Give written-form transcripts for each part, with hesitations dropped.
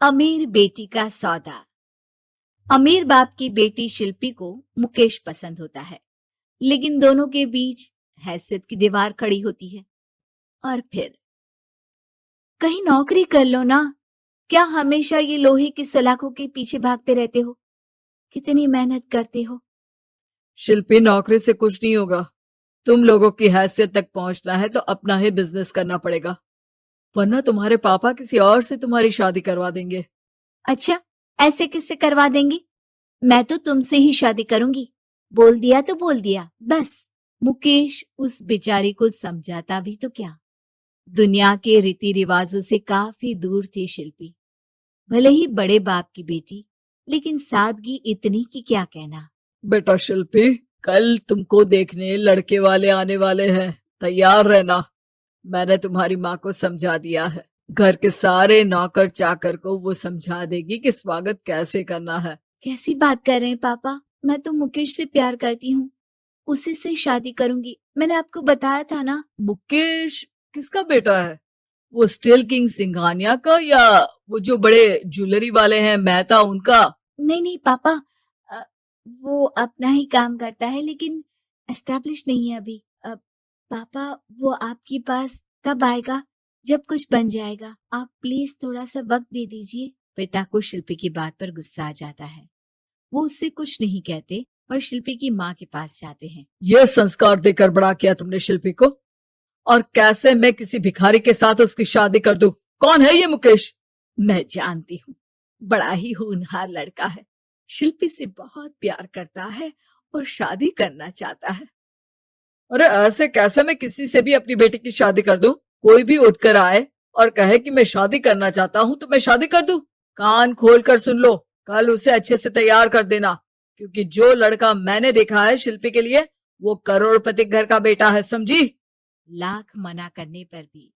अमीर बेटी का सौदा। अमीर बाप की बेटी शिल्पी को मुकेश पसंद होता है, लेकिन दोनों के बीच हैसियत की दीवार खड़ी होती है। और फिर कहीं नौकरी कर लो ना, क्या हमेशा ये लोहे की सलाखों के पीछे भागते रहते हो? कितनी मेहनत करते हो। शिल्पी, नौकरी से कुछ नहीं होगा। तुम लोगों की हैसियत तक पहुंचना है तो अपना ही बिजनेस करना पड़ेगा, वरना तुम्हारे पापा किसी और से तुम्हारी शादी करवा देंगे। अच्छा, ऐसे किससे करवा देंगी? मैं तो तुमसे ही शादी करूंगी। बोल दिया तो बोल दिया, बस। मुकेश उस बेचारी को समझाता भी तो क्या। दुनिया के रीति रिवाजों से काफी दूर थी शिल्पी। भले ही बड़े बाप की बेटी, लेकिन सादगी इतनी कि क्या कहना। बेटा शिल्पी, कल तुमको देखने लड़के वाले आने वाले हैं, तैयार रहना। मैंने तुम्हारी माँ को समझा दिया है। घर के सारे नौकर चाकर को वो समझा देगी कि स्वागत कैसे करना है। कैसी बात कर रहे हैं पापा? मैं तो मुकेश से प्यार करती हूँ, उसी से शादी करूंगी। मैंने आपको बताया था ना। मुकेश किसका बेटा है? वो स्टील किंग सिंघानिया का, या वो जो बड़े ज्वेलरी वाले हैं मेहता, उनका? नहीं नहीं पापा, वो अपना ही काम करता है, लेकिन एस्टेब्लिश नहीं है अभी। पापा, वो आपके पास तब आएगा जब कुछ बन जाएगा। आप प्लीज थोड़ा सा वक्त दे दीजिए। पिता को शिल्पी की बात पर गुस्सा आ जाता है। वो उससे कुछ नहीं कहते और शिल्पी की माँ के पास जाते हैं। ये संस्कार देकर बड़ा किया तुमने शिल्पी को, और कैसे मैं किसी भिखारी के साथ उसकी शादी कर दूं? कौन है ये मुकेश? मैं जानती हूँ, बड़ा ही होनहार लड़का है। शिल्पी से बहुत प्यार करता है और शादी करना चाहता है। अरे ऐसे कैसे मैं किसी से भी अपनी बेटी की शादी कर दूं? कोई भी उठकर आए और कहे कि मैं शादी करना चाहता हूं तो मैं शादी कर दूं? कान खोल कर सुन लो, कल उसे अच्छे से तैयार कर देना, क्योंकि जो लड़का मैंने देखा है शिल्पी के लिए, वो करोड़पति घर का बेटा है, समझी? लाख मना करने पर भी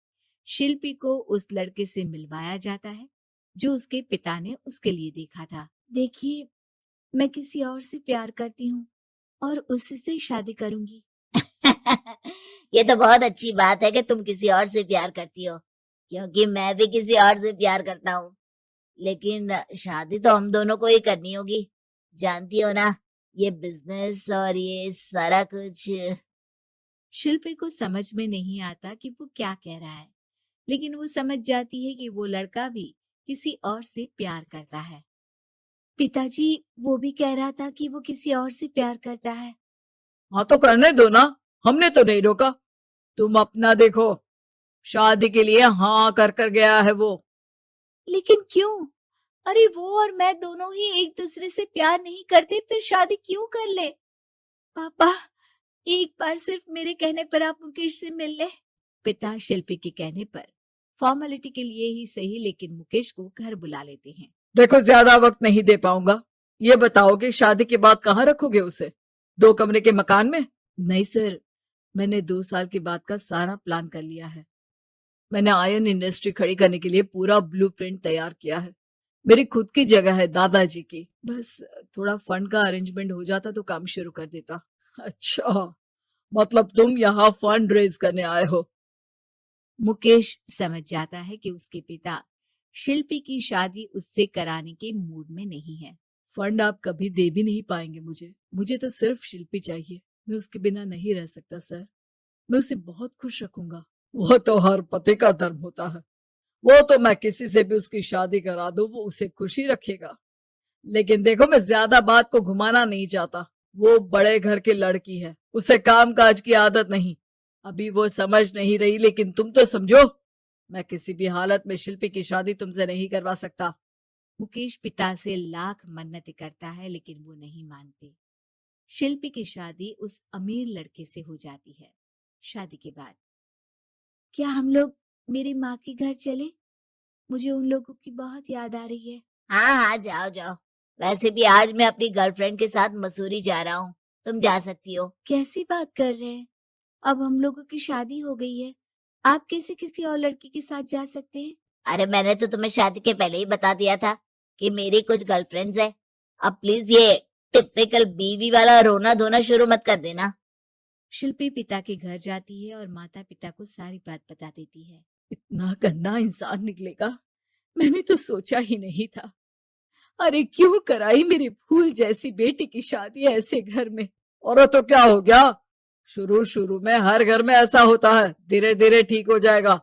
शिल्पी को उस लड़के से मिलवाया जाता है जो उसके पिता ने उसके लिए देखा था। देखिए, मैं किसी और से प्यार करती हूँ और उसी से शादी करूंगी। ये तो बहुत अच्छी बात है कि तुम किसी और से प्यार करती हो, क्योंकि मैं भी किसी और से प्यार करता हूँ। लेकिन शादी तो हम दोनों को ही करनी होगी, जानती हो ना, ये बिजनेस और ये सारा कुछ। शिल्पी को समझ में नहीं आता कि वो क्या कह रहा है, लेकिन वो समझ जाती है कि वो लड़का भी किसी और से प्यार करता है। पिताजी, वो भी कह रहा था कि वो किसी और से प्यार करता है। हाँ तो करने दो ना, हमने तो नहीं रोका। तुम अपना देखो, शादी के लिए हाँ कर गया है वो। लेकिन क्यों? अरे वो और मैं दोनों ही एक दूसरे से प्यार नहीं करते, फिर शादी क्यों कर ले? पापा, एक बार सिर्फ मेरे कहने पर आप मुकेश से मिल ले। पिता शिल्पी के कहने पर फॉर्मेलिटी के लिए ही सही, लेकिन मुकेश को घर बुला लेते हैं। देखो, ज्यादा वक्त नहीं दे पाऊंगा। ये बताओ कि शादी के बाद कहाँ रखोगे उसे? 2 कमरे के मकान में? नहीं सर, मैंने 2 साल के बाद का सारा प्लान कर लिया है। मैंने आयरन इंडस्ट्री खड़ी करने के लिए पूरा ब्लूप्रिंट तैयार किया है। मेरी खुद की जगह है दादाजी की। बस थोड़ा फंड का अरेंजमेंट हो जाता तो काम शुरू कर देता। अच्छा, मतलब तुम यहाँ फंड रेज करने आए हो? मुकेश समझ जाता है कि उसके पिता शिल्पी की शादी उससे कराने के मूड में नहीं है। फंड आप कभी दे भी नहीं पाएंगे मुझे तो सिर्फ शिल्पी चाहिए। मैं उसके बिना नहीं रह सकता सर। मैं उसे बहुत खुश रखूंगा। वो तो हर पति का धर्म होता है। वो तो मैं किसी से भी उसकी शादी करा दूं, वो उसे खुशी रखेगा। लेकिन देखो, मैं ज्यादा बात को घुमाना नहीं चाहता। वो बड़े घर की लड़की है, उसे काम काज की आदत नहीं। अभी वो समझ नहीं रही, लेकिन तुम तो समझो। मैं किसी भी हालत में शिल्पी की शादी तुमसे नहीं करवा सकता। मुकेश पिता से लाख मन्नतें करता है, लेकिन वो नहीं मानते। शिल्पी की शादी उस अमीर लड़के से हो जाती है। शादी के बाद क्या हम लोग मेरी माँ के घर चले? मुझे उन लोगों की बहुत याद आ रही है। हाँ हाँ, जाओ जाओ। वैसे भी आज मैं अपनी गर्लफ्रेंड के साथ मसूरी जा रहा हूँ, तुम जा सकती हो। कैसी बात कर रहे हैं? अब हम लोगों की शादी हो गई है, आप कैसे किसी और लड़की के साथ जा सकते हैं? अरे मैंने तो तुम्हें शादी के पहले ही बता दिया था कि मेरी कुछ गर्लफ्रेंड्स है। अब प्लीज ये टिपिकल बीवी वाला रोना धोना शुरू मत कर देना। शिल्पी पिता के घर जाती है और माता पिता को सारी बात बता देती है। इतना गंदा इंसान निकलेगा, मैंने तो सोचा ही नहीं था। अरे क्यों कराई मेरी फूल जैसी बेटी की शादी ऐसे घर में। और तो क्या हो गया, शुरू शुरू में हर घर में ऐसा होता है, धीरे धीरे ठीक हो जाएगा।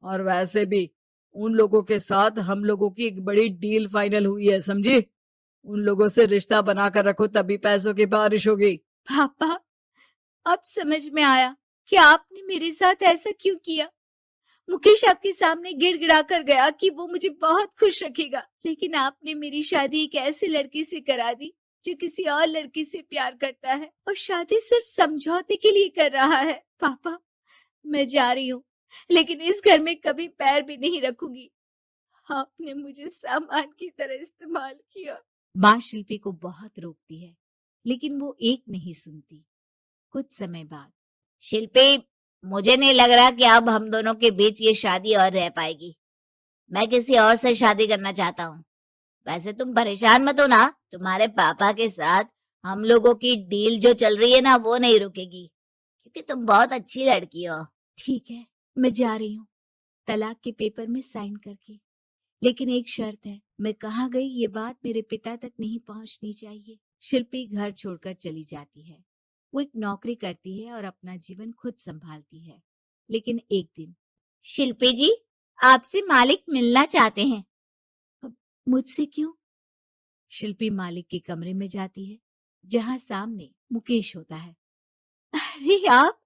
और वैसे भी उन लोगों के साथ हम लोगों की एक बड़ी डील फाइनल हुई है, समझी। उन लोगों से रिश्ता बनाकर रखो, तभी पैसों की बारिश होगी। पापा, अब समझ में आया कि आपने मेरे साथ ऐसा क्यों किया। मुकेश आपके सामने गिड़गिड़ा कर गया कि वो मुझे बहुत खुश रखेगा, लेकिन आपने मेरी शादी एक ऐसे लड़के से करा दी जो किसी और लड़की से प्यार करता है और शादी सिर्फ समझौते के लिए कर रहा है। पापा, मैं जा रही हूँ, लेकिन इस घर में कभी पैर भी नहीं रखूंगी। आपने मुझे सामान की तरह इस्तेमाल किया। माँ शिल्पी को बहुत रोकती है, लेकिन वो एक नहीं सुनती। कुछ समय बाद, शिल्पी, मुझे नहीं लग रहा कि अब हम दोनों के बीच ये शादी और रह पाएगी। मैं किसी और से शादी करना चाहता हूँ। वैसे तुम परेशान मत हो ना, तुम्हारे पापा के साथ हम लोगों की डील जो चल रही है ना, वो नहीं रुकेगी, क्योंकि तुम बहुत अच्छी लड़की हो। ठीक है, मैं जा रही हूँ, तलाक के पेपर में साइन करके। लेकिन एक शर्त है, मैं कहाँ गई ये बात मेरे पिता तक नहीं पहुंचनी चाहिए। शिल्पी घर छोड़कर चली जाती है। वो एक नौकरी करती है और अपना जीवन खुद संभालती है। लेकिन एक दिन, शिल्पी जी, आपसे मालिक मिलना चाहते हैं। अब मुझसे क्यों? शिल्पी मालिक के कमरे में जाती है, जहां सामने मुकेश होता है। अरे आप,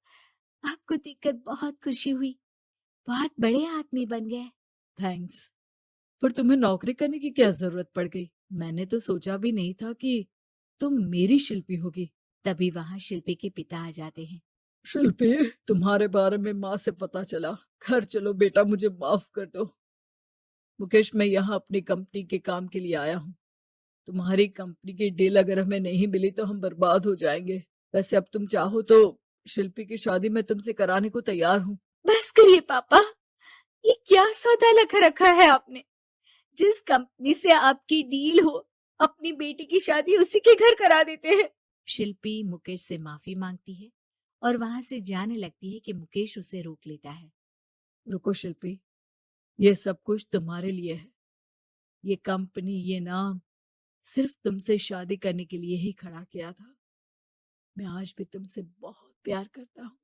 आपको देखकर बहुत खुशी हुई, बहुत बड़े आदमी बन गए। थैंक्स, पर तुम्हें नौकरी करने की क्या जरूरत पड़ गई। मैंने तो सोचा भी नहीं था कि तुम मेरी शिल्पी होगी। तभी वहां शिल्पी के पिता आ जाते हैं। शिल्पी, तुम्हारे बारे में माँ से पता चला। घर चलो बेटा, मुझे माफ कर दो। मुकेश, मैं यहाँ अपनी कंपनी के काम के लिए आया हूँ। तुम्हारी कंपनी की डील अगर हमें नहीं मिली तो हम बर्बाद हो जाएंगे। वैसे अब तुम चाहो तो शिल्पी की शादी मैं तुमसे कराने को तैयार हूँ। बस करिए पापा, ये क्या सौदा लगा रखा है आपने। जिस कंपनी से आपकी डील हो, अपनी बेटी की शादी उसी के घर करा देते हैं। शिल्पी मुकेश से माफी मांगती है और वहां से जाने लगती है कि मुकेश उसे रोक लेता है। रुको शिल्पी, ये सब कुछ तुम्हारे लिए है। ये कंपनी, ये नाम सिर्फ तुमसे शादी करने के लिए ही खड़ा किया था। मैं आज भी तुमसे बहुत प्यार करता हूँ।